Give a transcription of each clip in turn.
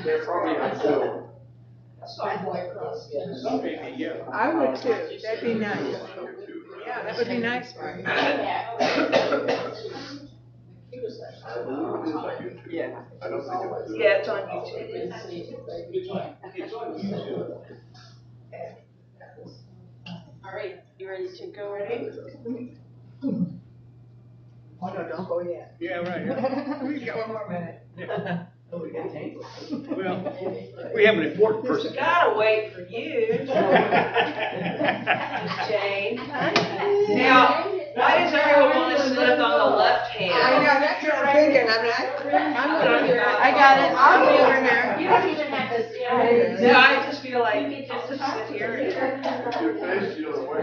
They're probably on Zoom. Some maybe, yeah. I would too. That'd be nice. Yeah, that would be nice for you. Yeah. I don't think it's Zoom. Yeah, it's on YouTube. It's on YouTube. All right, you ready to go already? Oh, no, don't go yet. Yeah, right. We got one more minute. Yeah. Well, we have an important person. Gotta wait for you. Jane. Now, why does everyone want to sit up on the left hand? I know, that's what I'm thinking. I'm over here. I got it. I'll be over here. You don't even have to. No, I just feel like just to sit here. Your face, you know, where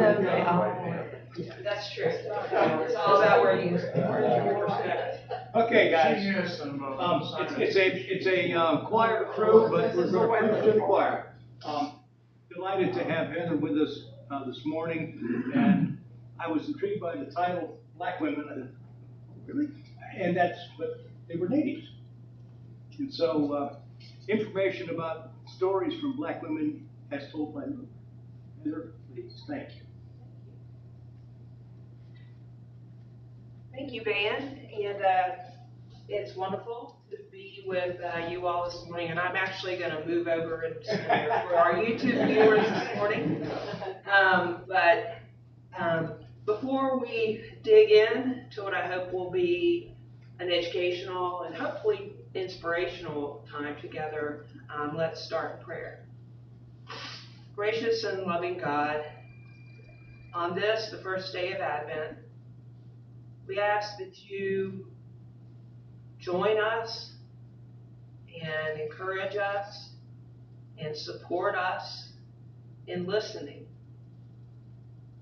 That's true. It's all about where you perspective. Okay, guys. It's a choir crew, but we're going to the choir. Delighted to have Heather with us this morning, and I was intrigued by the title, Black Women. Really? And that's what they were natives. And so, information about stories from Black women as told by them. Heather, please, thank you. Thank you, Ben, and it's wonderful to be with you all this morning, and I'm actually going to move over and for our YouTube viewers this morning. But before we dig in to what I hope will be an educational and hopefully inspirational time together, let's start in prayer. Gracious and loving God, on this, the first day of Advent, we ask that you join us and encourage us and support us in listening.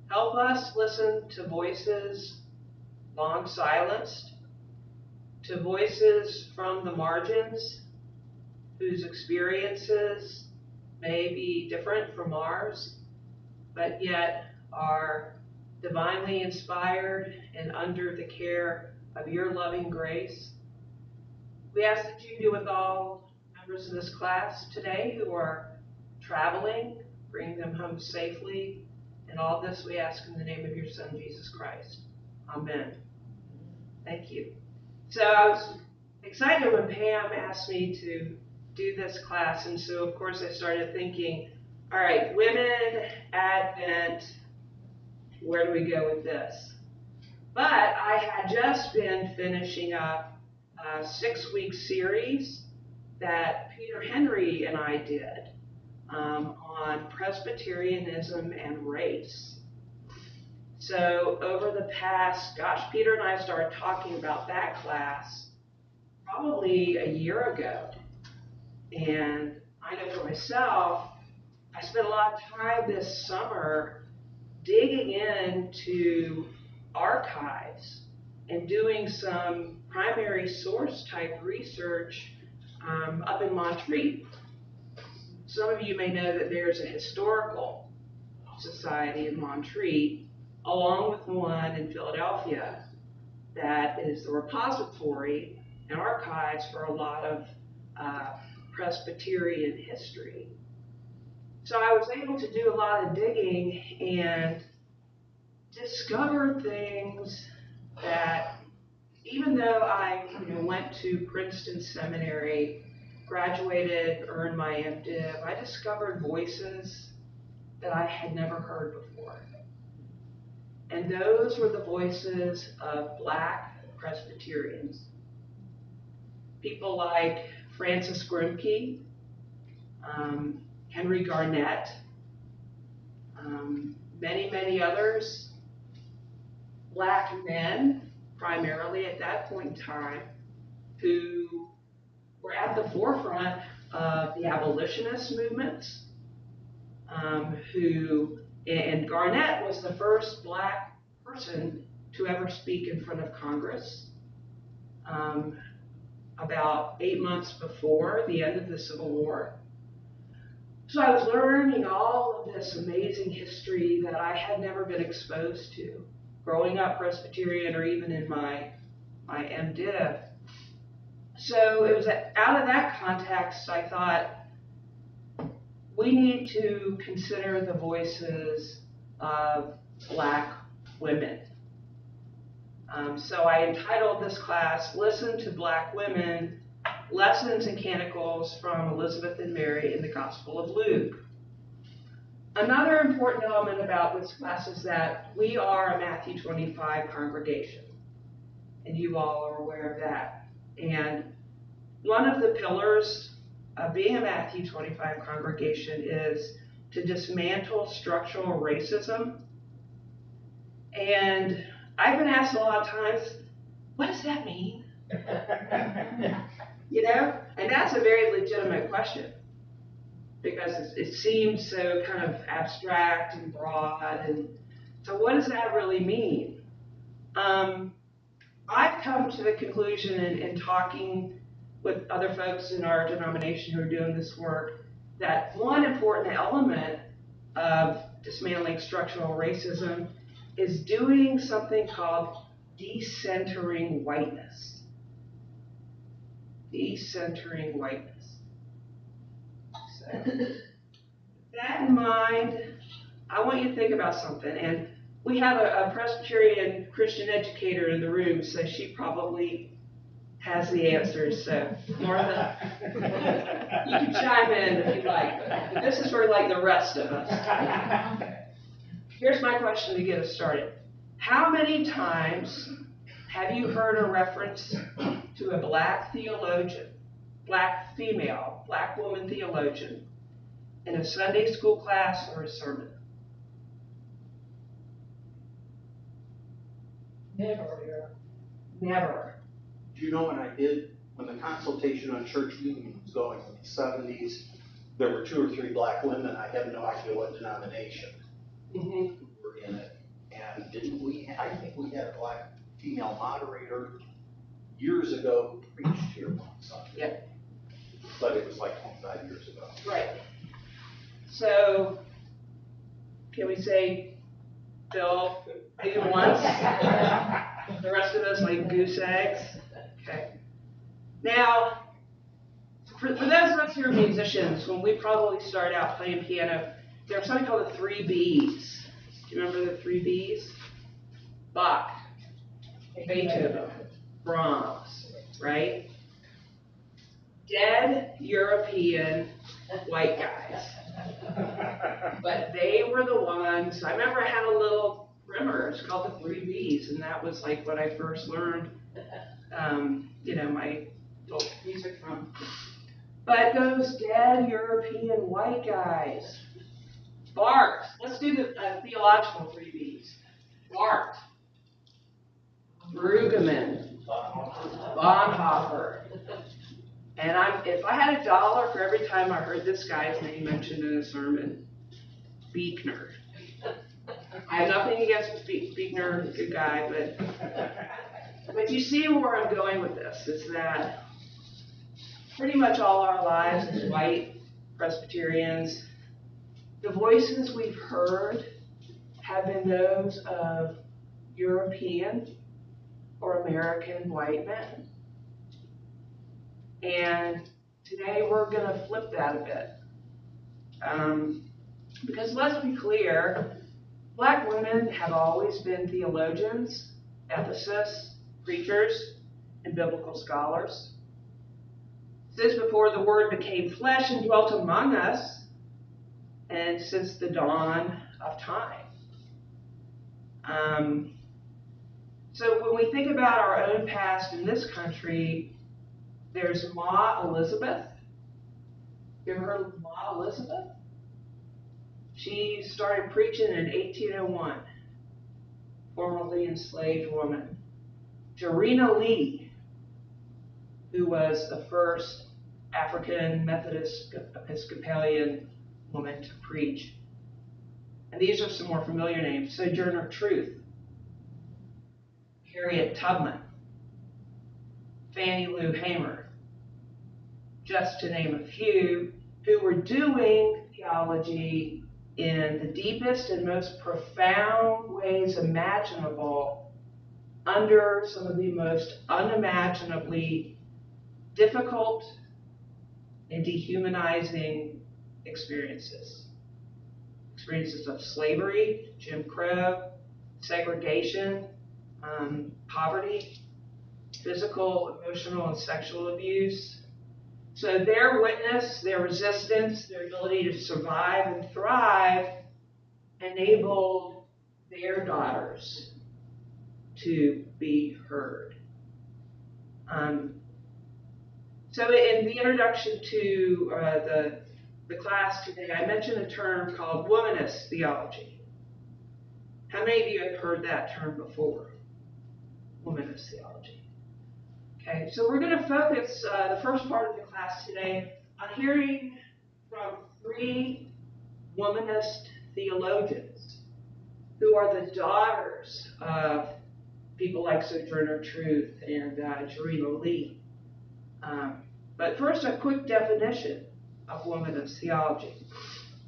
Help us listen to voices long silenced, to voices from the margins whose experiences may be different from ours, but yet are divinely inspired and under the care of your loving grace. We ask that you do with all members of this class today who are traveling, bring them home safely, and all this we ask in the name of your Son, Jesus Christ. Amen. Thank you. So I was excited when Pam asked me to do this class, and so of course I started thinking, all right, women, Advent, where do we go with this? But I had just been finishing up a 6-week series that Peter Henry and I did on Presbyterianism and race. So over the past, Peter and I started talking about that class probably a year ago. And I know for myself, I spent a lot of time this summer digging into archives and doing some primary source type research up in Montreat. Some of you may know that there's a historical society in Montreat, along with one in Philadelphia, that is the repository and archives for a lot of Presbyterian history. So I was able to do a lot of digging and discover things that, even though I went to Princeton Seminary, graduated, earned my MDiv, I discovered voices that I had never heard before. And those were the voices of Black Presbyterians. People like Francis Grimke, Henry Garnett, many others, Black men, primarily at that point in time, who were at the forefront of the abolitionist movements, and Garnett was the first Black person to ever speak in front of Congress about 8 months before the end of the Civil War. So I was learning all of this amazing history that I had never been exposed to, growing up Presbyterian or even in my MDiv. So it was out of that context, I thought, we need to consider the voices of Black women. So I entitled this class, Listen to Black Women, Lessons and Canticles from Elizabeth and Mary in the Gospel of Luke. Another important element about this class is that we are a Matthew 25 congregation, and you all are aware of that. And one of the pillars of being a Matthew 25 congregation is to dismantle structural racism. And I've been asked a lot of times, what does that mean? You know, and that's a very legitimate question, because it seems so kind of abstract and broad. And so what does that really mean? I've come to the conclusion in talking with other folks in our denomination who are doing this work that one important element of dismantling structural racism is doing something called decentering whiteness. Decentering whiteness. So, with that in mind, I want you to think about something. And we have a Presbyterian Christian educator in the room, so she probably has the answers. So, Martha, you can chime in if you like. But this is for like the rest of us. Here's my question to get us started. How many times have you heard a reference to a Black theologian, Black female, Black woman theologian in a Sunday school class or a sermon? Never. Never. Do you know when the consultation on church union was going in the 70s, there were 2 or 3 Black women. I have no idea what denomination who were in it. And I think we had a Black female moderator years ago who preached here one Sunday. Yep. But it was like 25 years ago. Right. So, can we say, Bill, maybe once? The rest of us like goose eggs? Okay. Now, for those of us who are musicians, when we probably start out playing piano, there's something called the 3 Bs. Do you remember the 3 Bs? Bach, Beethoven, Brahms, right? Dead European white guys. But they were the ones, I remember I had a little primer, it's called the 3 Bs, and that was like what I first learned, my music from. But those dead European white guys, Bart, let's do the theological 3 Bs. Bart, Brueggemann, Bonhoeffer. And if I had $1 for every time I heard this guy's name mentioned in a sermon, Buechner. I have nothing against Buechner, good guy, but you see where I'm going with this, is that pretty much all our lives as white Presbyterians, the voices we've heard have been those of European or American white men. And today we're going to flip that a bit. Because let's be clear, Black women have always been theologians, ethicists, preachers, and biblical scholars. Since before the Word became flesh and dwelt among us, and since the dawn of time. So when we think about our own past in this country, there's Ma Elizabeth. You ever heard of Ma Elizabeth? She started preaching in 1801, formerly enslaved woman. Jarena Lee, who was the first African Methodist Episcopalian woman to preach. And these are some more familiar names. Sojourner Truth, Harriet Tubman, Fannie Lou Hamer, just to name a few, who were doing theology in the deepest and most profound ways imaginable under some of the most unimaginably difficult and dehumanizing experiences. Experiences of slavery, Jim Crow, segregation, poverty, physical, emotional, and sexual abuse. So their witness, their resistance, their ability to survive and thrive enabled their daughters to be heard. So in the introduction to the class today, I mentioned a term called womanist theology. How many of you have heard that term before? Womanist theology. Okay, so we're going to focus the first part of the class today on hearing from 3 womanist theologians who are the daughters of people like Sojourner Truth and Jerima Lee. But first, a quick definition of womanist theology.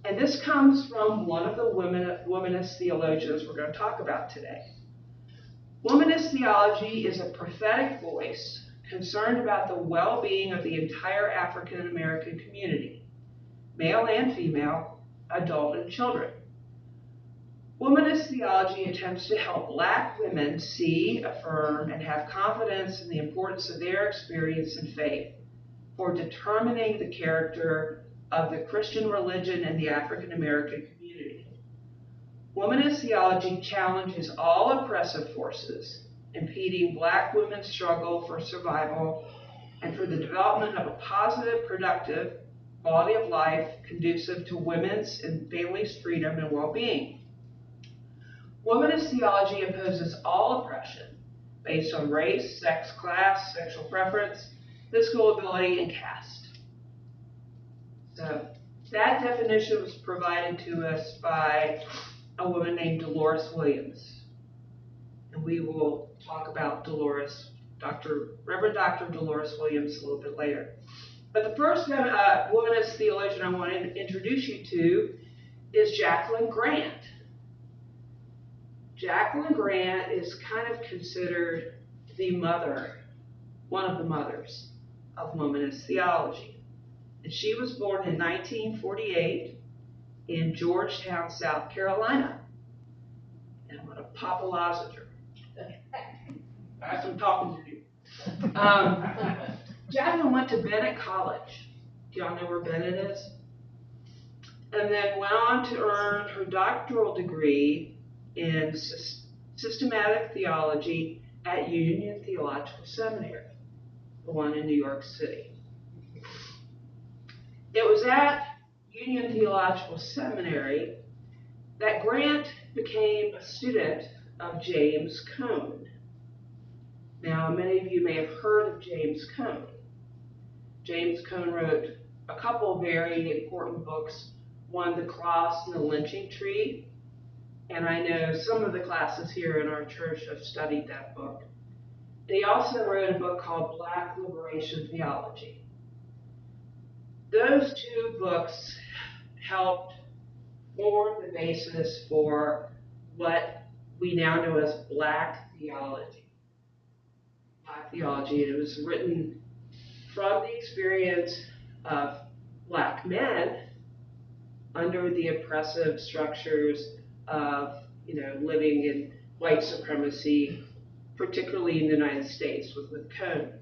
And this comes from one of the womanist theologians we're going to talk about today. Womanist theology is a prophetic voice concerned about the well-being of the entire African American community, male and female, adult and children. Womanist theology attempts to help Black women see, affirm, and have confidence in the importance of their experience and faith for determining the character of the Christian religion and the African American community. Womanist theology challenges all oppressive forces impeding Black women's struggle for survival and for the development of a positive, productive quality of life conducive to women's and families' freedom and well-being. Womanist theology opposes all oppression based on race, sex, class, sexual preference, physical ability, and caste. So that definition was provided to us by a woman named Dolores Williams. And we will talk about Reverend Dr. Dolores Williams a little bit later. But the first womanist theologian I want to introduce you to is Jacqueline Grant. Jacqueline Grant is kind of considered the mother, one of the mothers of womanist theology. And she was born in 1948 in Georgetown, South Carolina. And I'm going to pop a lozenge. I have some talking to do. Jacqueline went to Bennett College. Do y'all know where Bennett is? And then went on to earn her doctoral degree in systematic theology at Union Theological Seminary, the one in New York City. It was at Union Theological Seminary that Grant became a student of James Cone. Now, many of you may have heard of James Cone. James Cone wrote a couple very important books, one, The Cross and the Lynching Tree, and I know some of the classes here in our church have studied that book. And he also wrote a book called Black Liberation Theology. Those 2 books helped form the basis for what we now know as Black theology. Black theology, and it was written from the experience of Black men under the oppressive structures of, living in white supremacy, particularly in the United States with Cone.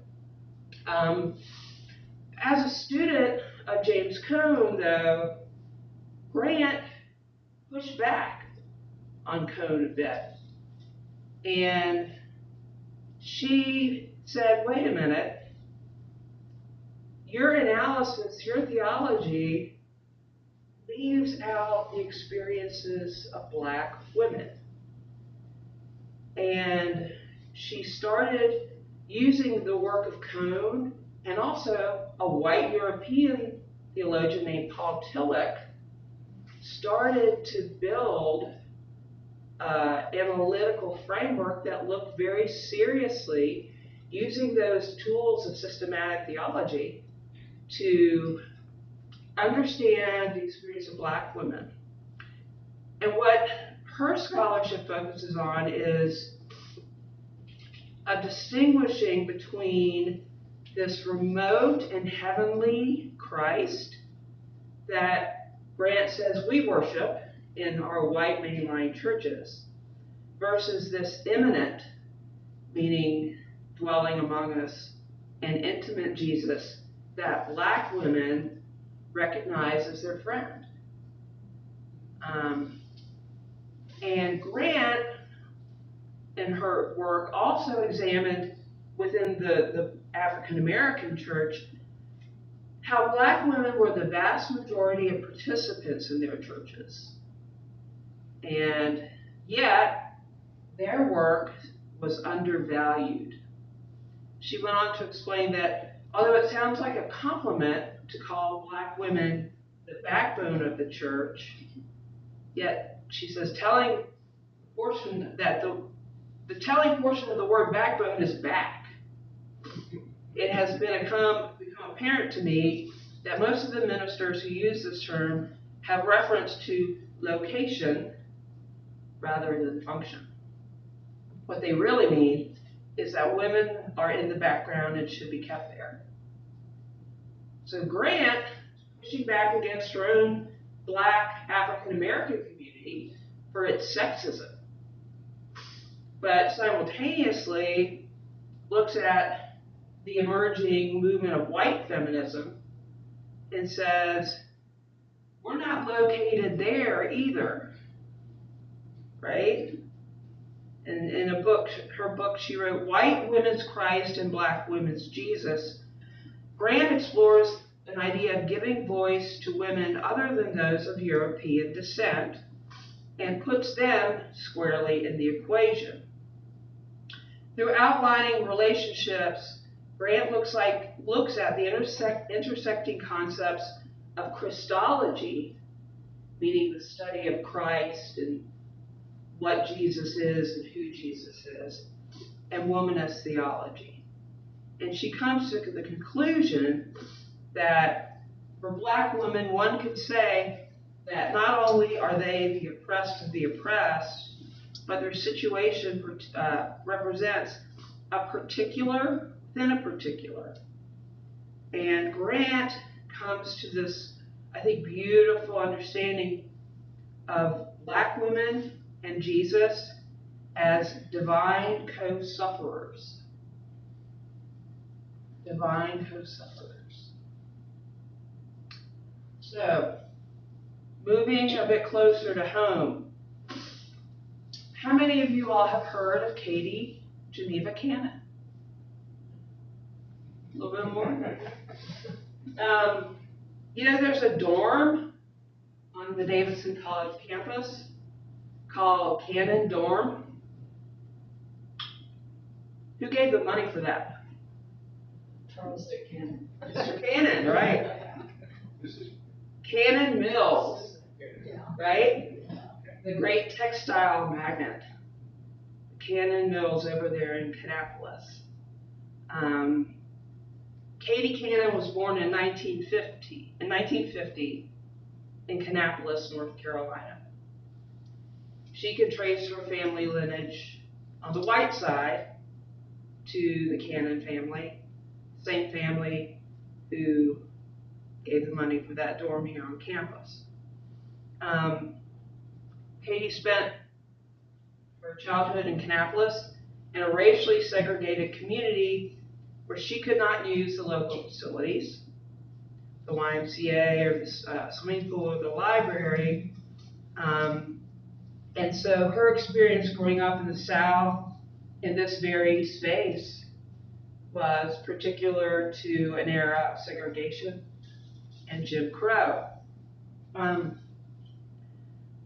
As a student of James Cone, though, Grant pushed back on Cone a bit. And she said, wait a minute, your analysis, your theology leaves out the experiences of Black women. And she started using the work of Cone and also a white European theologian named Paul Tillich started to build an analytical framework that looked very seriously using those tools of systematic theology to understand the experience of Black women. And what her scholarship focuses on is a distinguishing between this remote and heavenly Christ that Grant says we worship in our white mainline churches, versus this immanent, meaning dwelling among us, and intimate Jesus that black women recognize as their friend. And Grant, in her work, also examined within the African American church how black women were the vast majority of participants in their churches. And yet, their work was undervalued. She went on to explain that although it sounds like a compliment to call black women the backbone of the church, yet she says the telling portion of the word backbone is back. It has become apparent to me that most of the ministers who use this term have reference to location rather than function. What they really mean is that women are in the background and should be kept there. So Grant, pushing back against her own black African American community for its sexism, but simultaneously looks at the emerging movement of white feminism and says, we're not located there either, right? And in her book, she wrote, White Women's Christ and Black Women's Jesus. Grant explores an idea of giving voice to women other than those of European descent and puts them squarely in the equation. Through outlining relationships, Grant looks at the intersecting concepts of Christology, meaning the study of Christ and what Jesus is and who Jesus is, and womanist theology. And she comes to the conclusion that for black women, one could say that not only are they the oppressed of the oppressed, but their situation represents a particular within a particular. And Grant comes to this, I think, beautiful understanding of black women and Jesus as divine co-sufferers. Divine co-sufferers. So, moving a bit closer to home, how many of you all have heard of Katie Geneva Cannon? A little bit more? There's a dorm on the Davidson College campus called Cannon Dorm. Who gave the money for that? Charles Dick Cannon. Mr. Cannon, right? Cannon Mills, right? The great textile magnate. Cannon Mills over there in Kannapolis. Katie Cannon was born in 1950 in Kannapolis, North Carolina. She can trace her family lineage on the white side to the Cannon family, same family who gave the money for that dorm here on campus. Katie spent her childhood in Kannapolis in a racially segregated community where she could not use the local facilities, the YMCA or the swimming pool or the library. And so her experience growing up in the South in this very space was particular to an era of segregation and Jim Crow. The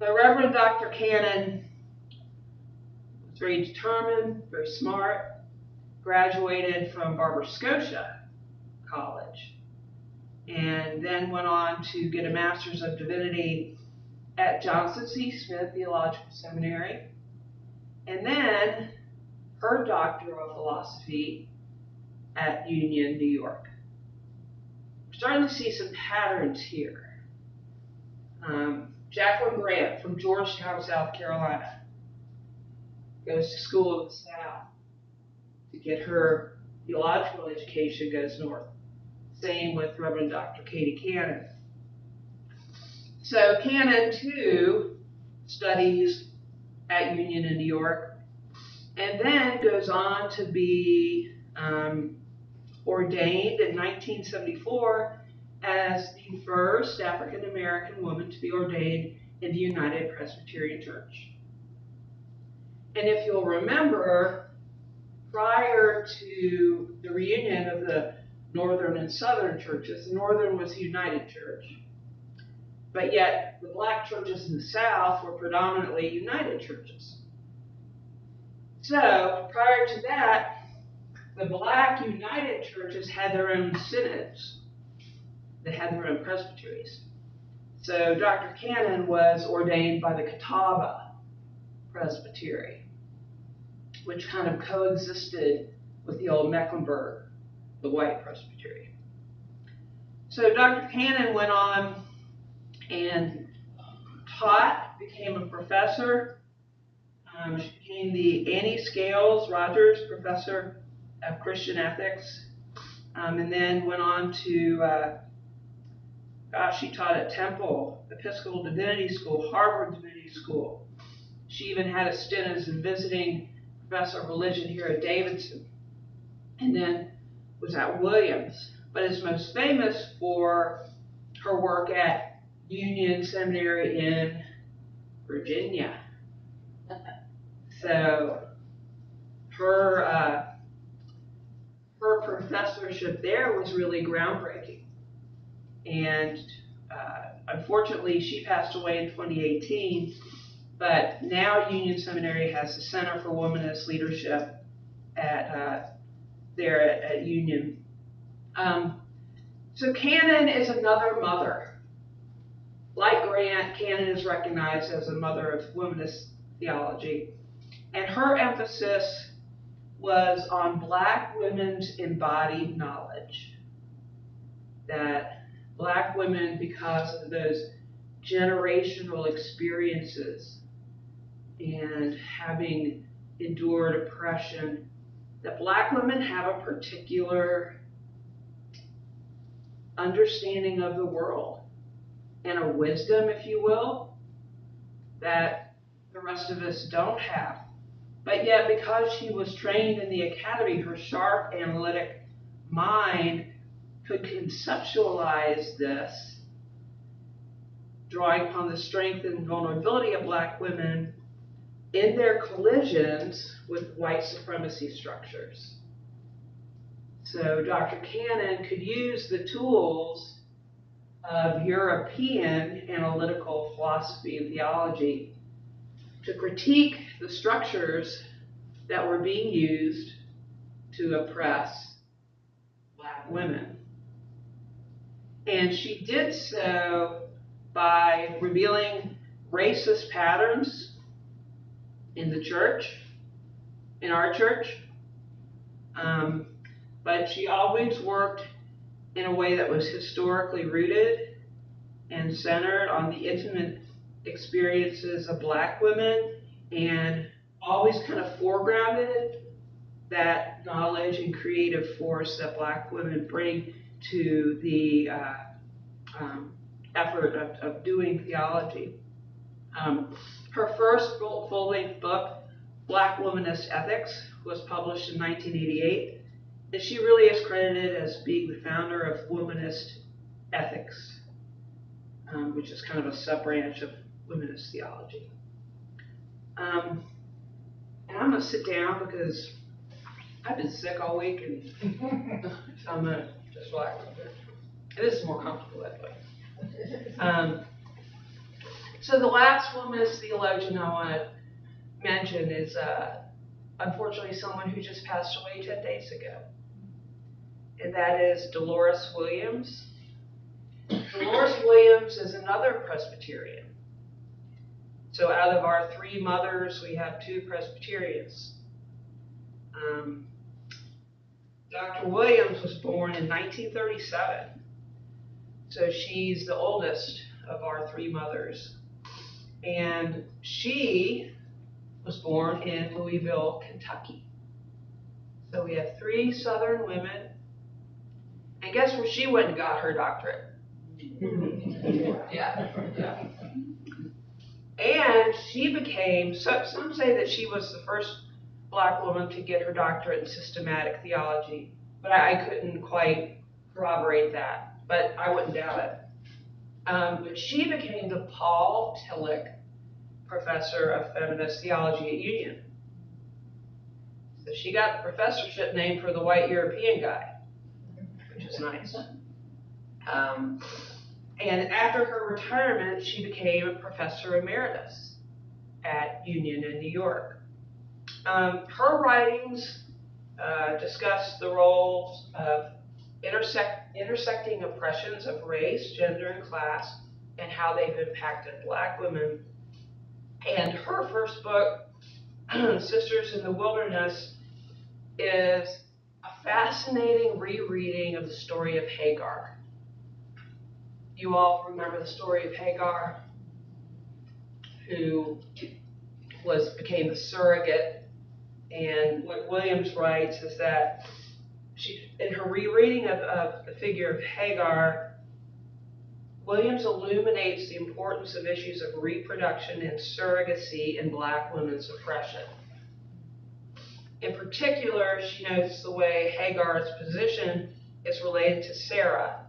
Reverend Dr. Cannon was very determined, very smart, graduated from Barber Scotia College, and then went on to get a Master's of Divinity at Johnson C. Smith Theological Seminary, and then her Doctor of Philosophy at Union, New York. We're starting to see some patterns here. Jacqueline Grant from Georgetown, South Carolina, goes to school in the South to get her theological education goes north. Same with Reverend Dr. Katie Cannon. So Cannon, too, studies at Union in New York, and then goes on to be ordained in 1974 as the first African American woman to be ordained in the United Presbyterian Church. And if you'll remember, prior to the reunion of the Northern and Southern churches, the Northern was the United Church, but yet the black churches in the South were predominantly United churches. So prior to that, the black United churches had their own synods. They had their own presbyteries. So Dr. Cannon was ordained by the Catawba Presbytery, which kind of coexisted with the old Mecklenburg, the white presbytery. So Dr. Cannon went on and taught, became a professor. She became the Annie Scales Rogers Professor of Christian Ethics, and then went on to, she taught at Temple, Episcopal Divinity School, Harvard Divinity School. She even had a stint as a visiting professor of religion here at Davidson, and then was at Williams, but is most famous for her work at Union Seminary in Virginia. So her professorship there was really groundbreaking. And unfortunately, she passed away in 2018, but now Union Seminary has the Center for Womanist Leadership at Union. So Cannon is another mother. Like Grant, Cannon is recognized as a mother of womanist theology, and her emphasis was on black women's embodied knowledge. That black women, because of those generational experiences and having endured oppression, that black women have a particular understanding of the world and a wisdom, if you will, that the rest of us don't have. But yet, because she was trained in the academy, her sharp analytic mind could conceptualize this, drawing upon the strength and vulnerability of black women in their collisions with white supremacy structures. So Dr. Cannon could use the tools of European analytical philosophy and theology to critique the structures that were being used to oppress black women. And she did so by revealing racist patterns in the church, in our church. But she always worked in a way that was historically rooted and centered on the intimate experiences of black women, and always kind of foregrounded that knowledge and creative force that black women bring to the effort of doing theology. Her first full-length book, Black Womanist Ethics, was published in 1988, and she really is credited as being the founder of Womanist Ethics, which is kind of a sub-branch of womanist theology. And I'm going to sit down because I've been sick all week, and so I'm going to just relax a bit. And this is more comfortable that way. So the last womanist theologian I want to mention is, unfortunately, someone who just passed away 10 days ago. And that is Dolores Williams. Dolores Williams is another Presbyterian. So out of our three mothers, we have two Presbyterians. Dr. Williams was born in 1937. So she's the oldest of our three mothers. And she was born in Louisville, Kentucky. So we have 3 Southern women. And guess where she went and got her doctorate? Yeah. And she became, some say that she was the first black woman to get her doctorate in systematic theology, but I couldn't quite corroborate that, but I wouldn't doubt it. But she became the Paul Tillich Professor of Feminist Theology at Union. So she got the professorship named for the white European guy, which is nice. And after her retirement, she became a professor emeritus at Union in New York. Her writings discuss the roles of intersecting oppressions of race, gender, and class, and how they've impacted black women. And her first book, Sisters in the Wilderness, is a fascinating rereading of the story of Hagar. You all remember the story of Hagar, who became the surrogate. And what Williams writes is that in her rereading of the figure of Hagar, Williams illuminates the importance of issues of reproduction and surrogacy in black women's oppression. In particular, she notes the way Hagar's position is related to Sarah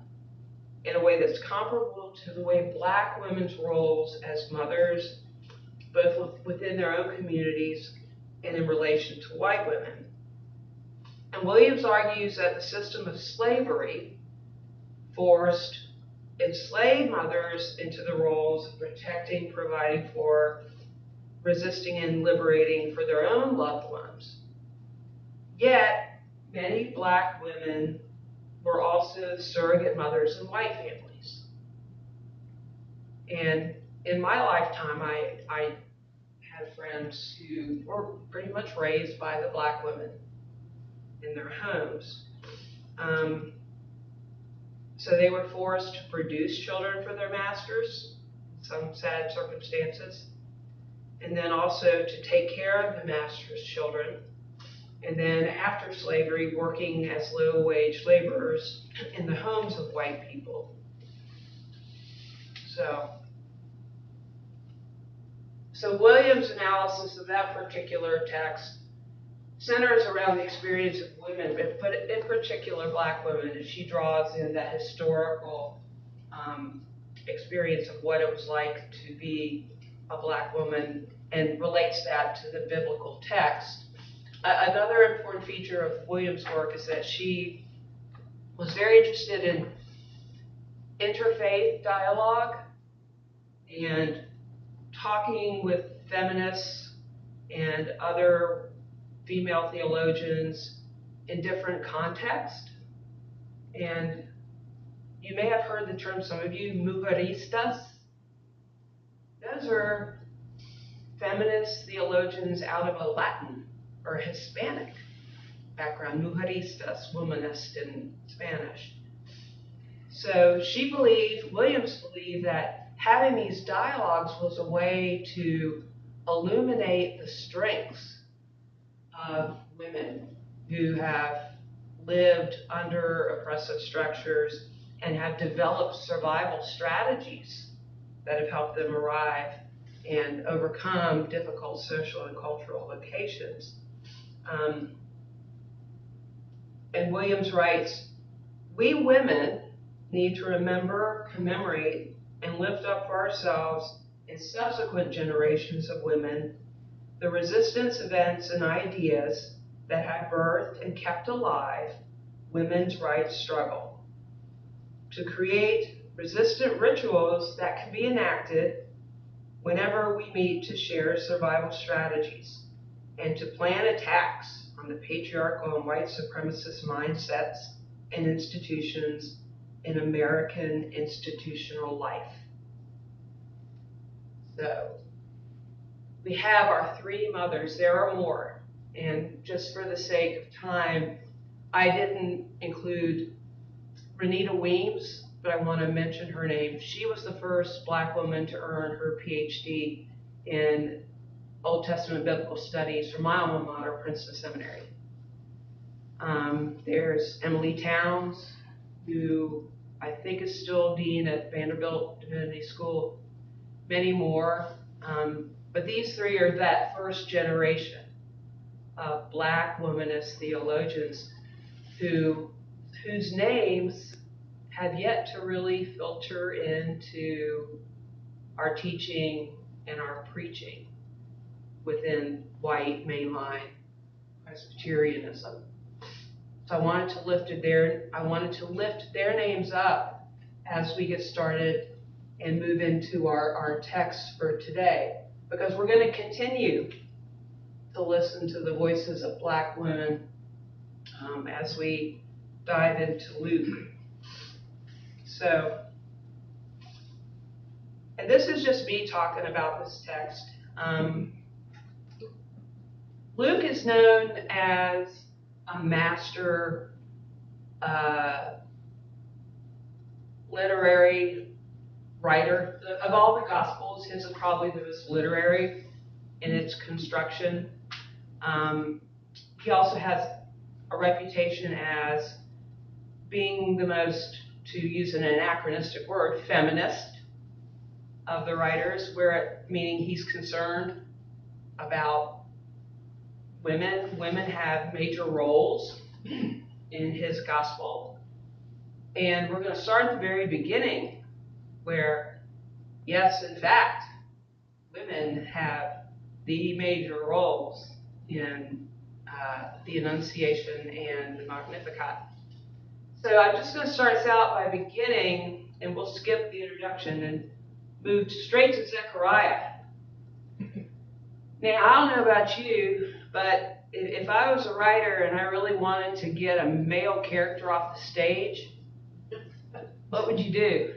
in a way that's comparable to the way black women's roles as mothers, both within their own communities and in relation to white women. And Williams argues that the system of slavery forced enslaved mothers into the roles of protecting, providing for, resisting, and liberating for their own loved ones. Yet, many black women were also surrogate mothers in white families. And in my lifetime, I had friends who were pretty much raised by the black women in their homes. So they were forced to produce children for their masters, some sad circumstances, and then also to take care of the master's children. And then after slavery, working as low-wage laborers in the homes of white people. So Williams' analysis of that particular text centers around the experience of women, but in particular black women, and she draws in that historical experience of what it was like to be a black woman and relates that to the biblical text. Another important feature of Williams' work is that she was very interested in interfaith dialogue and talking with feminists and other female theologians in different contexts. And you may have heard the term, some of you, mujeristas. Those are feminist theologians out of a Latin or Hispanic background, mujeristas, womanist in Spanish. So Williams believed that having these dialogues was a way to illuminate the strengths of women who have lived under oppressive structures and have developed survival strategies that have helped them arrive and overcome difficult social and cultural locations. And Williams writes, "We women need to remember, commemorate, and lift up for ourselves and subsequent generations of women the resistance events and ideas that have birthed and kept alive women's rights struggle, to create resistant rituals that can be enacted whenever we meet to share survival strategies, and to plan attacks on the patriarchal and white supremacist mindsets and institutions in American institutional life." So we have our 3 mothers. There are more. And just for the sake of time, I didn't include Renita Weems, but I want to mention her name. She was the first black woman to earn her PhD in Old Testament biblical studies from my alma mater, Princeton Seminary. There's Emily Towns, who I think is still dean at Vanderbilt Divinity School, many more. But these three are that first generation of Black womanist theologians whose names have yet to really filter into our teaching and our preaching within white mainline Presbyterianism. So I wanted to lift their names up as we get started and move into our text for today, because we're going to continue to listen to the voices of Black women as we dive into Luke. So, and this is just me talking about this text. Luke is known as a master literary writer. Of all the Gospels, his is probably the most literary in its construction. He also has a reputation as being the most, to use an anachronistic word, feminist of the writers, meaning he's concerned about women. Women have major roles in his gospel. And we're going to start at the very beginning, where, yes, in fact, women have the major roles in the Annunciation and the Magnificat. So I'm just going to start us out by beginning, and we'll skip the introduction and move straight to Zechariah. Now, I don't know about you, but if I was a writer and I really wanted to get a male character off the stage, what would you do?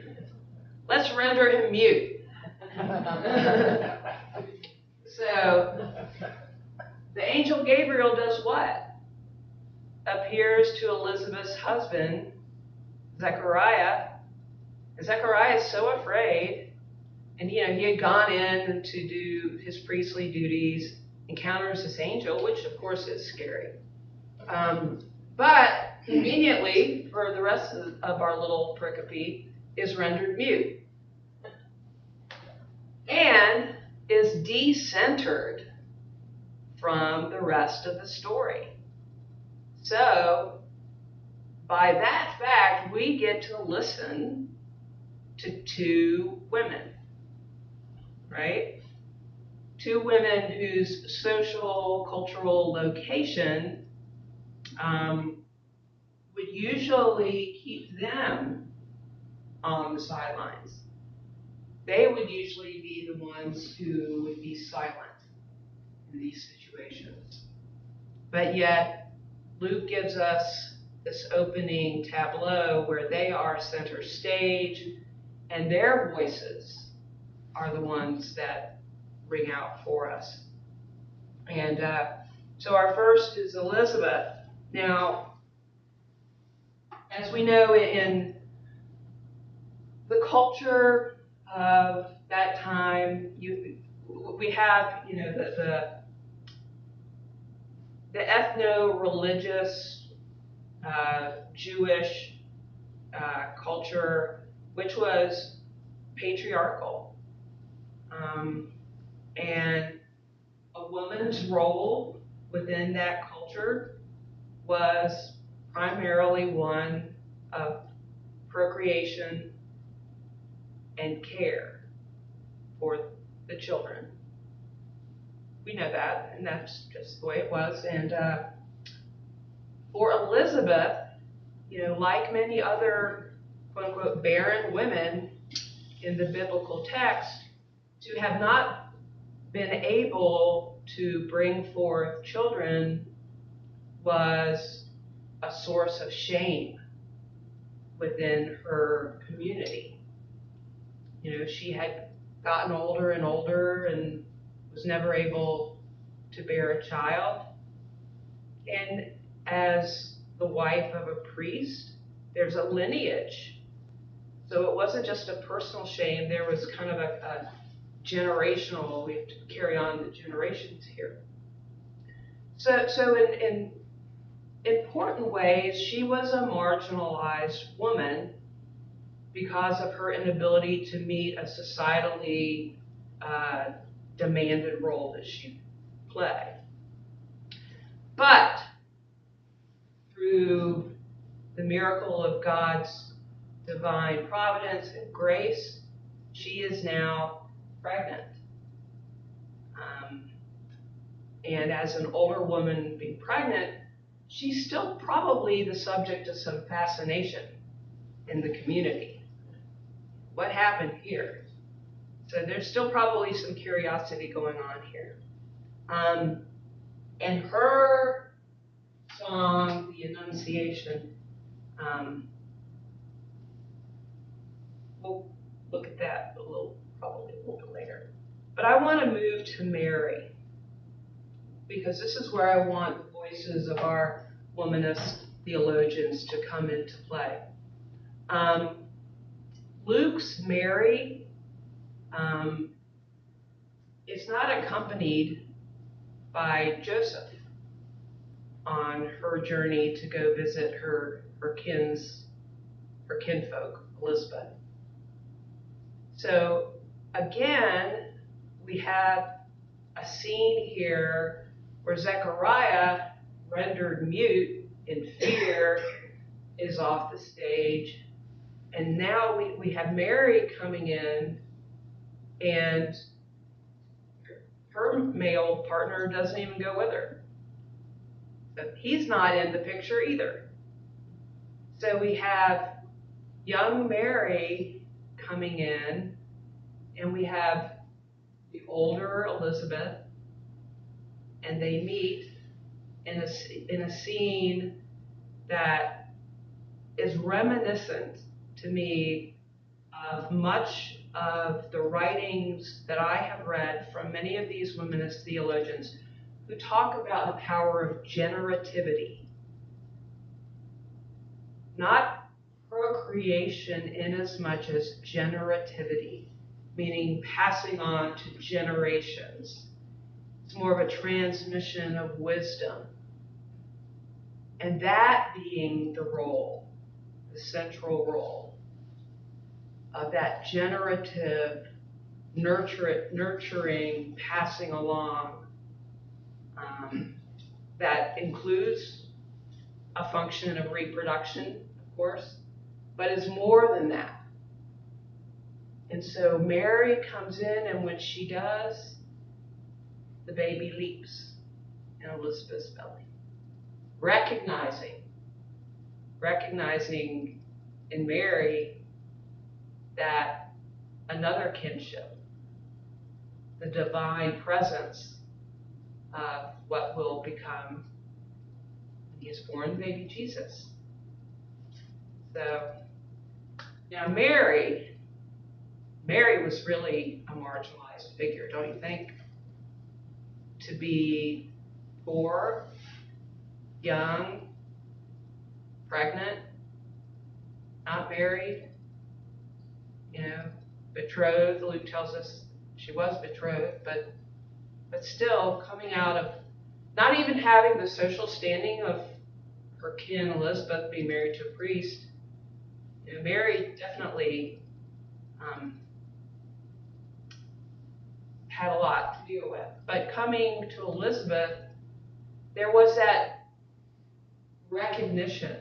Let's render him mute. So, the angel Gabriel does what? Appears to Elizabeth's husband, Zechariah. And Zechariah is so afraid. And, he had gone in to do his priestly duties, encounters this angel, which, of course, is scary. But, conveniently, for the rest of our little pericope, is rendered mute. And is decentered from the rest of the story. So, by that fact, we get to listen to two women, right? Two women whose social, cultural location would usually keep them on the sidelines. They would usually be the ones who would be silent in these situations. But yet, Luke gives us this opening tableau where they are center stage, and their voices are the ones that ring out for us. And so our first is Elizabeth. Now, as we know, in the culture of that time, we have, the ethno-religious Jewish culture, which was patriarchal. And a woman's role within that culture was primarily one of procreation and care for the children. We know that, and that's just the way it was. And for Elizabeth, like many other quote-unquote barren women in the biblical text, to have not been able to bring forth children was a source of shame within her community. She had gotten older and older and was never able to bear a child. And as the wife of a priest, there's a lineage. So it wasn't just a personal shame, there was kind of a generational, we have to carry on the generations here. So in important ways, she was a marginalized woman because of her inability to meet a societally demanded role that she played. But through the miracle of God's divine providence and grace, she is now pregnant. And as an older woman being pregnant, she's still probably the subject of some fascination in the community. What happened here? So there's still probably some curiosity going on here. And her song, The Annunciation, we'll look at that probably a little bit later. But I want to move to Mary, because this is where I want the voices of our womanist theologians to come into play. Luke's Mary is not accompanied by Joseph on her journey to go visit her kinfolk, Elizabeth. So again, we have a scene here where Zechariah, rendered mute in fear, is off the stage. And now we have Mary coming in, and her male partner doesn't even go with her. So he's not in the picture either. So we have young Mary coming in, and we have the older Elizabeth, and they meet in a scene that is reminiscent to me of much of the writings that I have read from many of these womanist theologians who talk about the power of generativity. Not procreation in as much as generativity, meaning passing on to generations. It's more of a transmission of wisdom. And that being the role, the central role of that generative, nurturing, passing along, that includes a function of reproduction, of course, but is more than that. And so Mary comes in, and when she does, the baby leaps in Elizabeth's belly. Recognizing in Mary that another kinship, the divine presence of what will become, he is born, baby Jesus. So now Mary was really a marginalized figure, don't you think? To be poor, young, pregnant, not married, betrothed. Luke tells us she was betrothed, but still coming out of not even having the social standing of her kin Elizabeth being married to a priest. Mary definitely had a lot to deal with. But coming to Elizabeth, there was that recognition,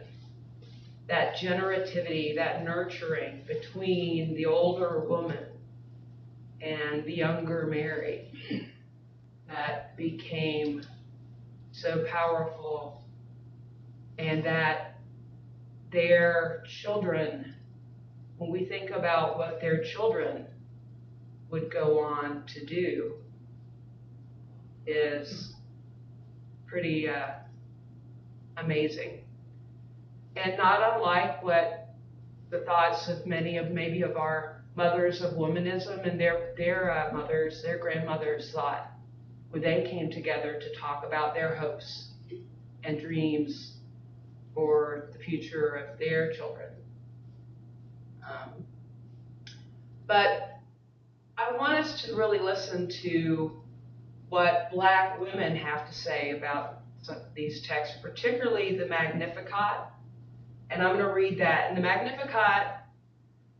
that generativity, that nurturing between the older woman and the younger Mary that became so powerful, and that their children, when we think about what their children would go on to do, is pretty amazing. And not unlike what the thoughts of many of maybe of our mothers of womanism and their mothers, their grandmothers thought when they came together to talk about their hopes and dreams for the future of their children. But I want us to really listen to what Black women have to say about these texts, particularly the Magnificat. And I'm going to read that. And the Magnificat,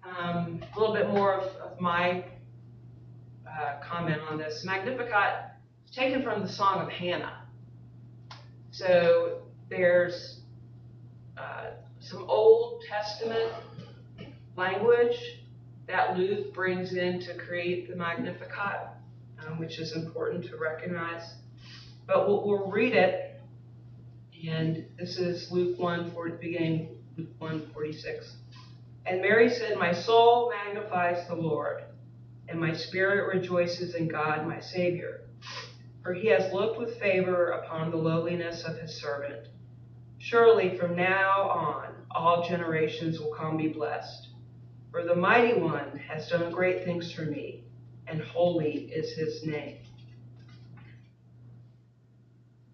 a little bit more of my comment on this. Magnificat is taken from the Song of Hannah. So there's some Old Testament language that Luke brings in to create the Magnificat, which is important to recognize. But we'll read it, and this is Luke 1, beginning Luke 1:46. And Mary said, "My soul magnifies the Lord, and my spirit rejoices in God my Savior. For he has looked with favor upon the lowliness of his servant. Surely from now on all generations will call me blessed. For the Mighty One has done great things for me, and holy is his name.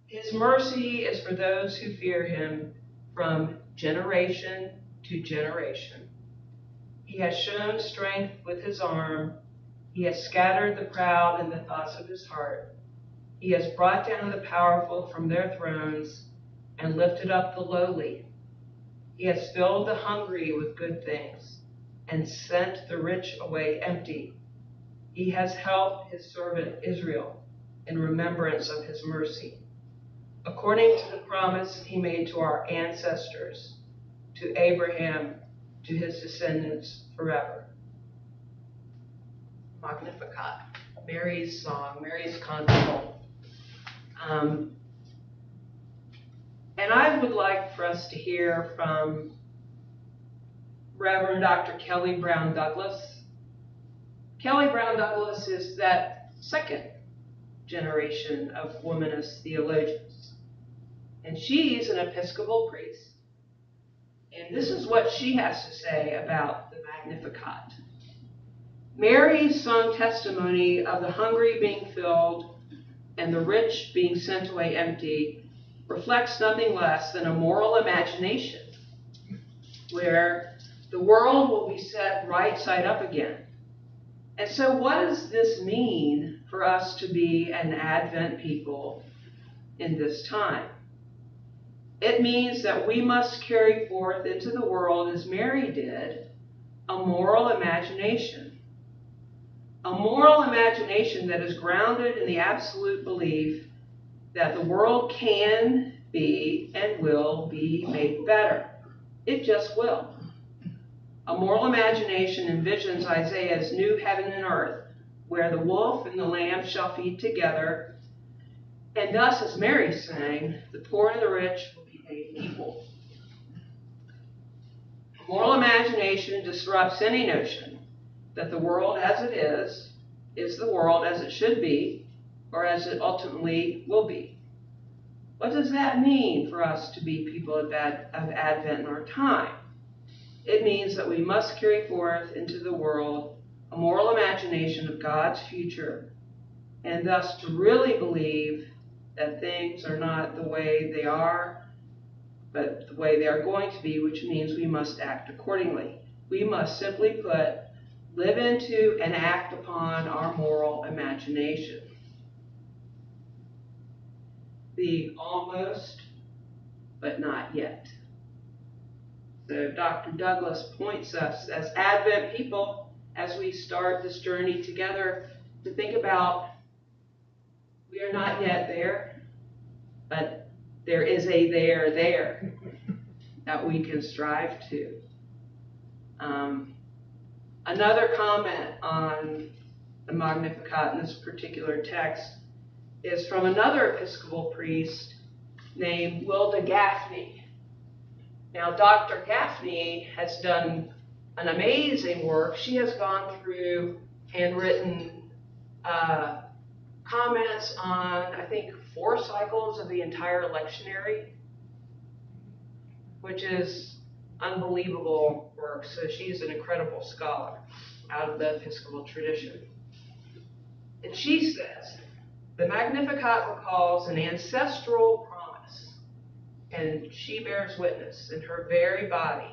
His mercy is for those who fear him from generation to generation. He has shown strength with his arm. He has scattered the proud in the thoughts of his heart. He has brought down the powerful from their thrones and lifted up the lowly. He has filled the hungry with good things and sent the rich away empty. He has helped his servant Israel in remembrance of his mercy, according to the promise he made to our ancestors, to Abraham, to his descendants forever." Magnificat, Mary's song, Mary's canticle. And I would like for us to hear from Reverend Dr. Kelly Brown Douglas. Kelly Brown Douglas is that second generation of womanist theologians. And she's an Episcopal priest. And this is what she has to say about the Magnificat. Mary's sung testimony of the hungry being filled and the rich being sent away empty reflects nothing less than a moral imagination where the world will be set right side up again. And so what does this mean for us to be an Advent people in this time? It means that we must carry forth into the world, as Mary did, a moral imagination. A moral imagination that is grounded in the absolute belief that the world can be and will be made better. It just will. A moral imagination envisions Isaiah's new heaven and earth, where the wolf and the lamb shall feed together, and thus, as Mary sang, the poor and the rich will be made equal. Moral imagination disrupts any notion that the world as it is the world as it should be, or as it ultimately will be. What does that mean for us to be people of Advent in our time? It means that we must carry forth into the world a moral imagination of God's future, and thus to really believe that things are not the way they are, but the way they are going to be, which means we must act accordingly. We must simply put, live into and act upon our moral imagination. The almost, but not yet. So Dr. Douglas points us as Advent people, as we start this journey together, to think about we are not yet there, but there is a there that we can strive to. Another comment on the Magnificat in this particular text is from another Episcopal priest named Wilda Gaffney. Now, Dr. Gaffney has done an amazing work. She has gone through and written comments on, I think, 4 cycles of the entire lectionary, which is unbelievable work. So she's an incredible scholar out of the Episcopal tradition. And she says, the Magnificat recalls an ancestral promise, and she bears witness in her very body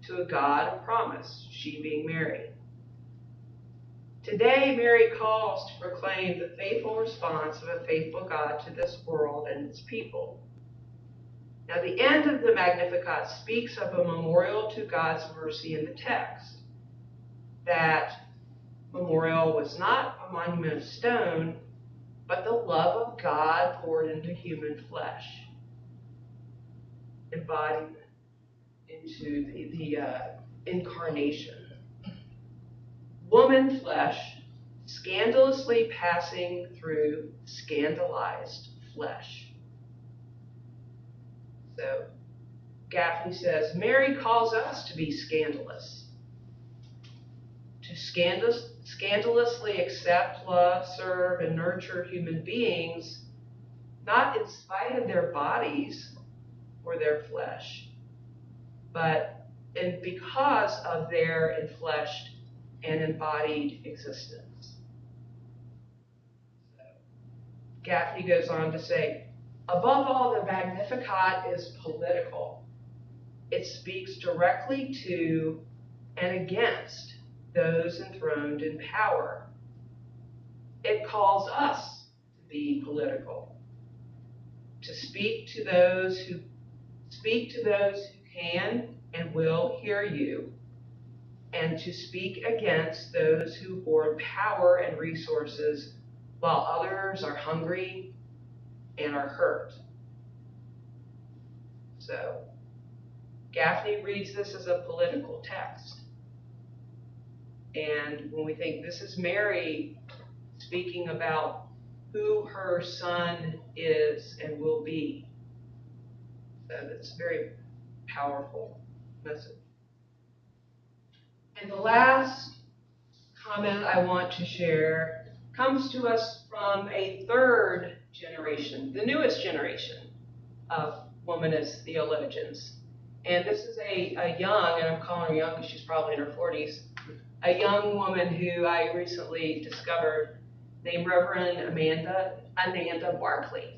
to a God of promise, she being Mary. Today, Mary calls to proclaim the faithful response of a faithful God to this world and its people. Now, the end of the Magnificat speaks of a memorial to God's mercy in the text. That memorial was not a monument of stone, but the love of God poured into human flesh, embodiment into the incarnation. Woman flesh, scandalously passing through scandalized flesh. So Gaffney says, Mary calls us to be scandalous, to scandalously accept, love, serve, and nurture human beings, not in spite of their bodies or their flesh, but because of their enfleshed and embodied existence. So, Gaffney goes on to say, above all, the Magnificat is political. It speaks directly to and against those enthroned in power. It calls us to be political, to speak to those who can and will hear you, and to speak against those who hoard power and resources while others are hungry and are hurt. So, Gaffney reads this as a political text. And when we think this is Mary speaking about who her son is and will be, so that's a very powerful message. And the last comment I want to share comes to us from a third generation, the newest generation of womanist theologians. And this is a young, and I'm calling her young because she's probably in her 40s, a young woman who I recently discovered named Reverend Amanda Barkley.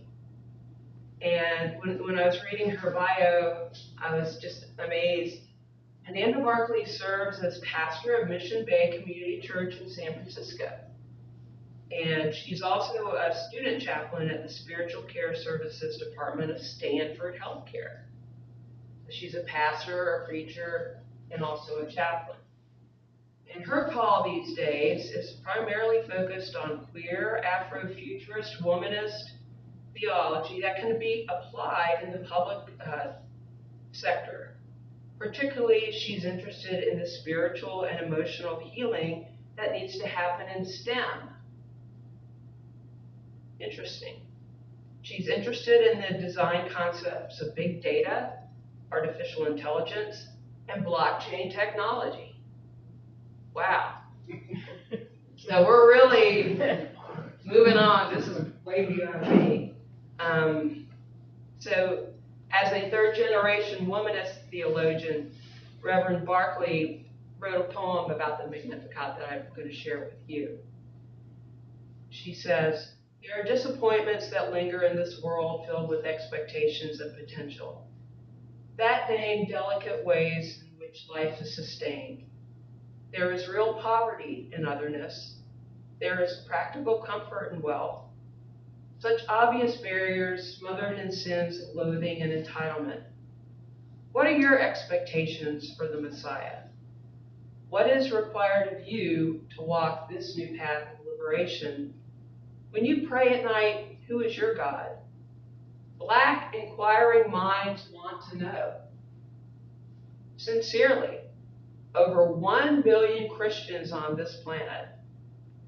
And when I was reading her bio, I was just amazed. Amanda Barkley serves as pastor of Mission Bay Community Church in San Francisco. And she's also a student chaplain at the Spiritual Care Services Department of Stanford Healthcare. She's a pastor, a preacher, and also a chaplain. And her call these days is primarily focused on queer, Afrofuturist, womanist theology that can be applied in the public sector. Particularly, she's interested in the spiritual and emotional healing that needs to happen in STEM. Interesting. She's interested in the design concepts of big data, artificial intelligence, and blockchain technology. Wow. So we're really moving on. This is way beyond me. So as a third generation womanist theologian, Reverend Barkley wrote a poem about the Magnificat that I'm going to share with you. She says, there are disappointments that linger in this world filled with expectations of potential. That name delicate ways in which life is sustained. There is real poverty in otherness. There is practical comfort in wealth. Such obvious barriers smothered in sins of loathing and entitlement. What are your expectations for the Messiah? What is required of you to walk this new path of liberation? When you pray at night, who is your God? Black, inquiring minds want to know. Sincerely, over 1 billion Christians on this planet,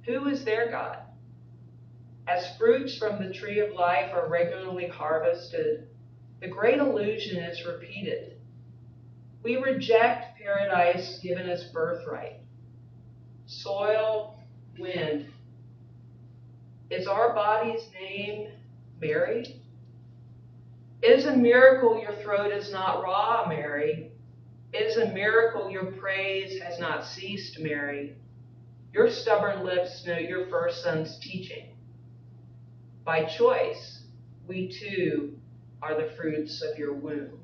who is their God? As fruits from the tree of life are regularly harvested, the great illusion is repeated. We reject paradise given as birthright. Soil, wind. Is our body's name Mary? It is a miracle your throat is not raw, Mary. It is a miracle your praise has not ceased, Mary. Your stubborn lips know your first son's teaching. By choice, we too are the fruits of your womb.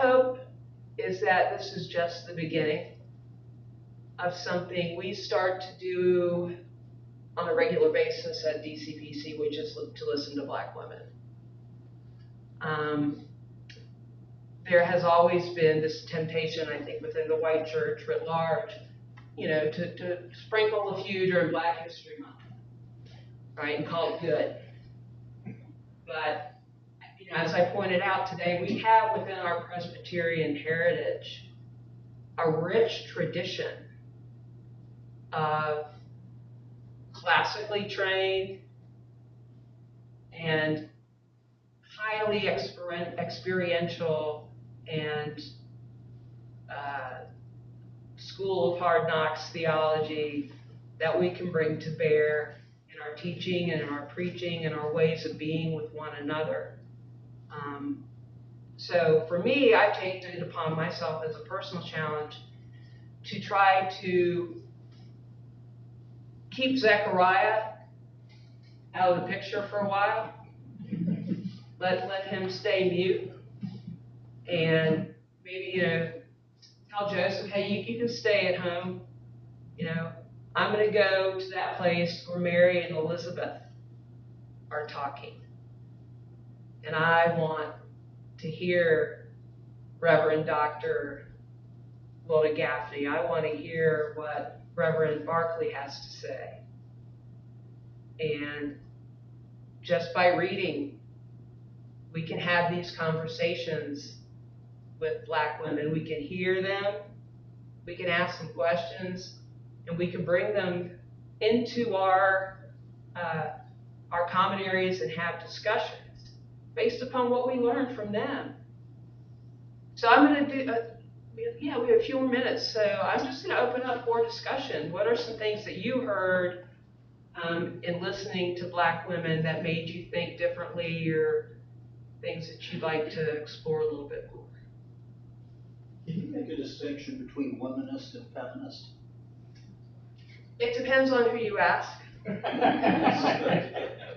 hope is that this is just the beginning of something we start to do on a regular basis at DCPC, which is to listen to Black women. There has always been this temptation, I think, within the white church writ large, to sprinkle a few during Black History Month, right, and call it good. But, as I pointed out today, we have within our Presbyterian heritage a rich tradition of classically trained and highly experiential and school of hard knocks theology that we can bring to bear in our teaching and in our preaching and our ways of being with one another. So for me, I've taken it upon myself as a personal challenge to try to keep Zechariah out of the picture for a while. Let him stay mute, and maybe tell Joseph, hey, you can stay at home. I'm going to go to that place where Mary and Elizabeth are talking, and I want to hear Reverend Dr. Wilda Gaffney. I want to hear what Reverend Barkley has to say. And just by reading, we can have these conversations with Black women. We can hear them, we can ask them questions, and we can bring them into our common areas and have discussions based upon what we learned from them. So I'm going to do, we have a few more minutes, so I'm just going to open up for discussion. What are some things that you heard in listening to Black women that made you think differently, or things that you'd like to explore a little bit more? Can you make a distinction between womanist and feminist? It depends on who you ask.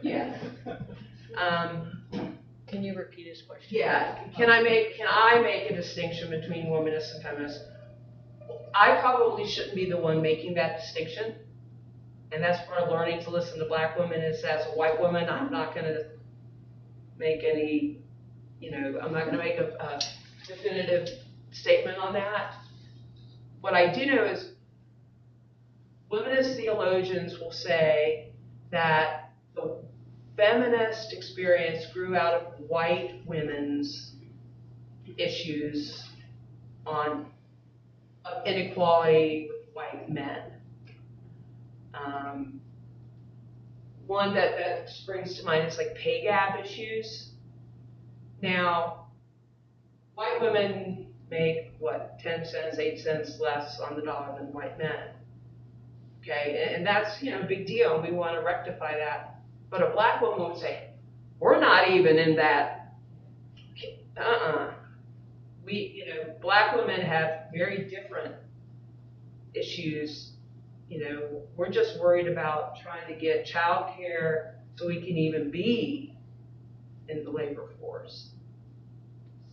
Yeah. Can you repeat his question? Yeah. Can I make a distinction between womanist and feminist? I probably shouldn't be the one making that distinction. And that's part of learning to listen to Black women is, as a white woman, I'm not going to make any, I'm not going to make a definitive statement on that. What I do know is womanist theologians will say that the feminist experience grew out of white women's issues of inequality with white men. One that springs to mind is like pay gap issues. Now, white women make 10 cents, 8 cents less on the dollar than white men. Okay, and that's a big deal, and we want to rectify that. But a Black woman would say, we're not even in that. Black women have very different issues. We're just worried about trying to get childcare so we can even be in the labor force.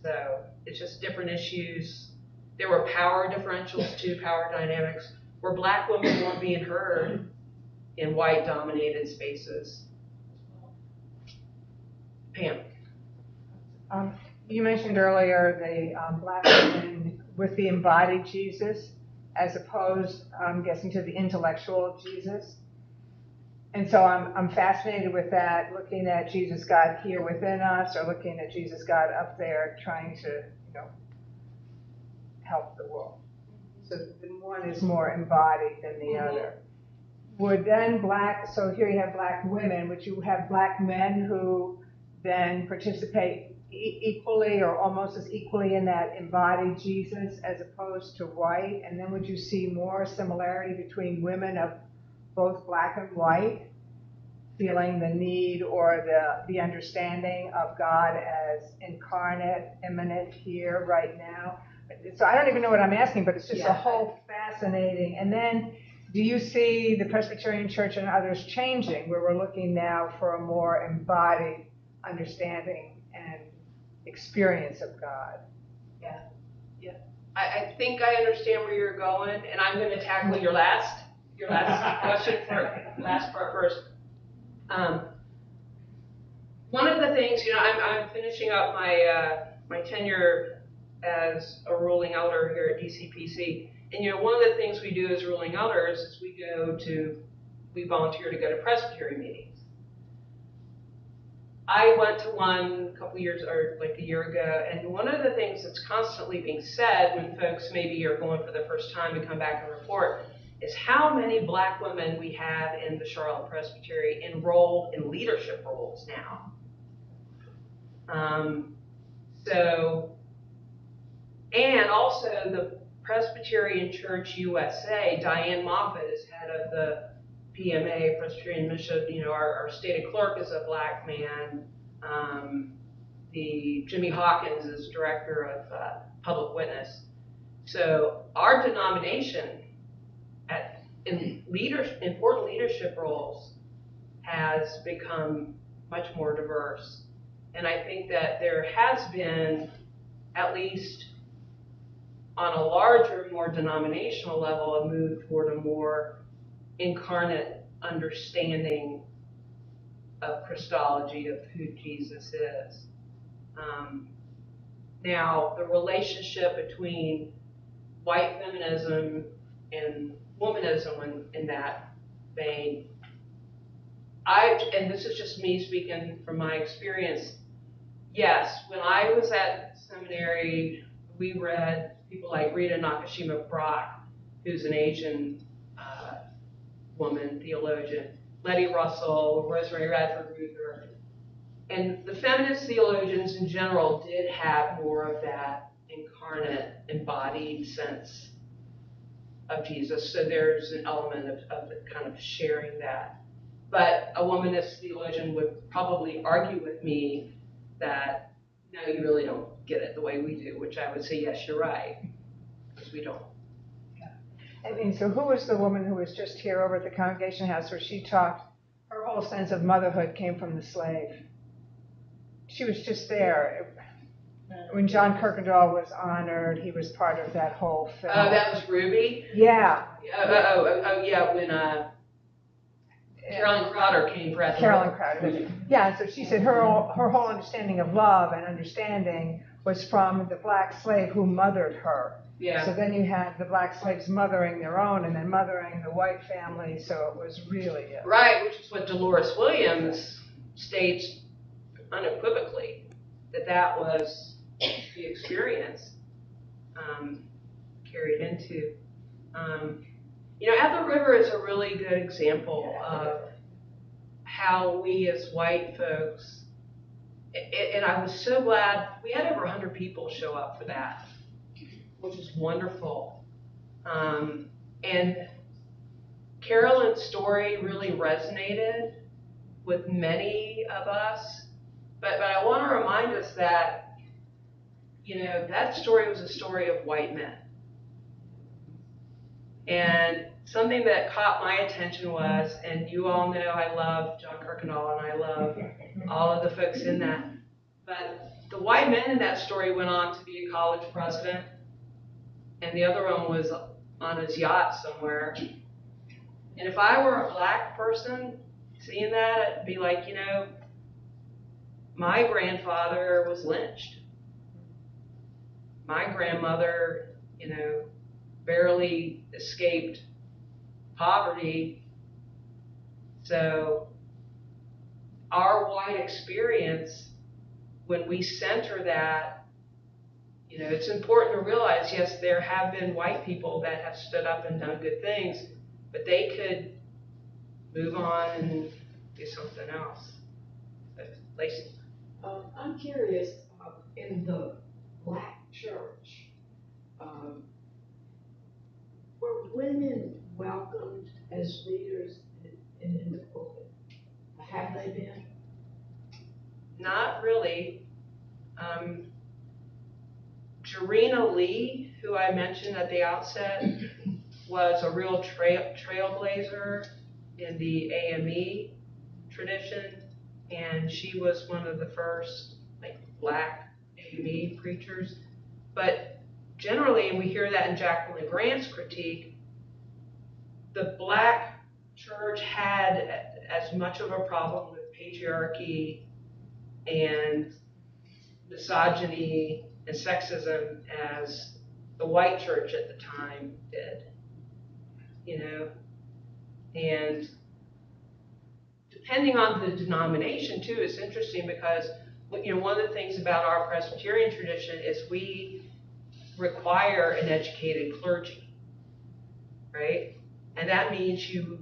So it's just different issues. There were power differentials too, power dynamics, where Black women weren't being heard in white-dominated spaces. Pam. You mentioned earlier the Black women with the embodied Jesus, as opposed, I'm guessing, to the intellectual Jesus. And so I'm fascinated with that, looking at Jesus God here within us, or looking at Jesus God up there trying to, help the world. So the one is more embodied than the other. Would then so here you have Black women, would you have Black men who then participate equally or almost as equally in that embodied Jesus as opposed to white? And then would you see more similarity between women of both Black and white, feeling the need or the understanding of God as incarnate, immanent here, right now? So I don't even know what I'm asking, but it's just a whole fascinating. And then do you see the Presbyterian Church and others changing, where we're looking now for a more embodied understanding and experience of God I think I understand where you're going, and I'm going to tackle your last question last part first. One of the things, I'm finishing up my tenure as a ruling elder here at DCPC, and one of the things we do as ruling elders is we volunteer to go to presbytery meetings. I went to one a couple years, or like a year ago, and one of the things that's constantly being said when folks maybe are going for the first time and come back and report is how many black women we have in the Charlotte Presbytery enrolled in leadership roles now. And also the Presbyterian Church USA, Diane Moffat is head of the PMA, Presbyterian Mission. Our state clerk is a black man. Jimmy Hawkins is director of Public Witness. So our denomination in important leadership roles has become much more diverse. And I think that there has been, at least on a larger, more denominational level, a move toward a more incarnate understanding of Christology, of who Jesus is. Now, the relationship between white feminism and womanism in that vein, and this is just me speaking from my experience, yes, when I was at seminary, we read people like Rita Nakashima Brock, who's an Asian woman theologian, Letty Russell, Rosemary Radford Ruether, and the feminist theologians in general did have more of that incarnate, embodied sense of Jesus. So there's an element of kind of sharing that. But a womanist theologian would probably argue with me that, no, you really don't get it the way we do, which I would say, yes, you're right, because we don't. So who was the woman who was just here over at the Congregation House where she talked, her whole sense of motherhood came from the slave? She was just there. When John Kirkendall was honored, he was part of that whole film. Oh, that was Ruby? Yeah. Yeah, when Carolyn Crowder came for Carolyn Crowder. Yeah, so she said her whole understanding of love and understanding was from the black slave who mothered her. Yeah. So then you had the black slaves mothering their own and then mothering the white family, so it was really... Right, which is what Dolores Williams states unequivocally, that was the experience carried into. At the River is a really good example of how we as white folks, and I was so glad, we had over 100 people show up for that, which is wonderful. And Carolyn's story really resonated with many of us, but I want to remind us that, that story was a story of white men. And something that caught my attention was, and you all know I love John Kirkendall and I love all of the folks in that, but the white men in that story went on to be a college president, and the other one was on his yacht somewhere. And if I were a black person seeing that, I'd be like, my grandfather was lynched. My grandmother, barely escaped poverty. So our white experience, when we center that, it's important to realize, yes, there have been white people that have stood up and done good things, but they could move on and do something else. But, Lacey? I'm curious, in the black church, were women welcomed as leaders in the pulpit? Have they been? Not really. Jarena Lee, who I mentioned at the outset, was a real trailblazer in the AME tradition, and she was one of the first black AME preachers. But generally, and we hear that in Jacqueline Grant's critique, the black church had as much of a problem with patriarchy and misogyny and sexism as the white church at the time did, you know, and depending on the denomination too, it's interesting because, you know, one of the things about our Presbyterian tradition is we require an educated clergy, right? And that means you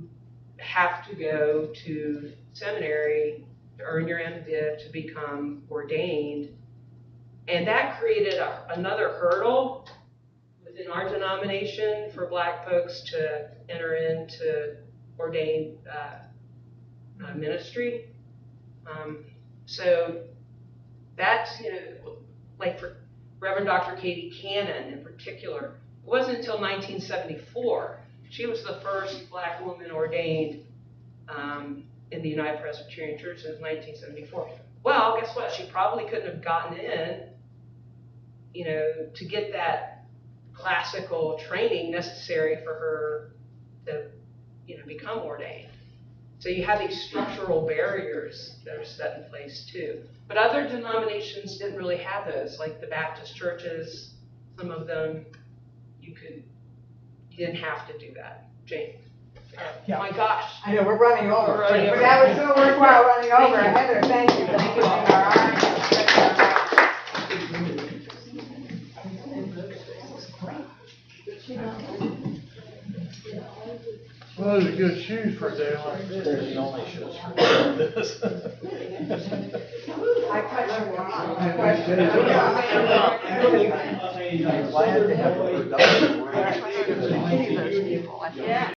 have to go to seminary to earn your MDiv to become ordained. And that created another hurdle within our denomination for black folks to enter into ordained ministry. So that's, you know, like for Reverend Dr. Katie Cannon in particular, it wasn't until 1974. She was the first black woman ordained in the United Presbyterian Church since 1974. Well, guess what? She probably couldn't have gotten in, you know, to get that classical training necessary for her to, you know, become ordained. So you have these structural barriers that are set in place too. But other denominations didn't really have those, like the Baptist churches, some of them, you didn't have to do that. Jane. Yeah. My gosh. I know, we're running over. We're running But over. that was so worthwhile running over. Thank you. Heather, thank you. Thank you. Well, those are good shoes for a day like this. They're the only shoes for this. I touched your wrong. I'm glad to have a productive. Yeah.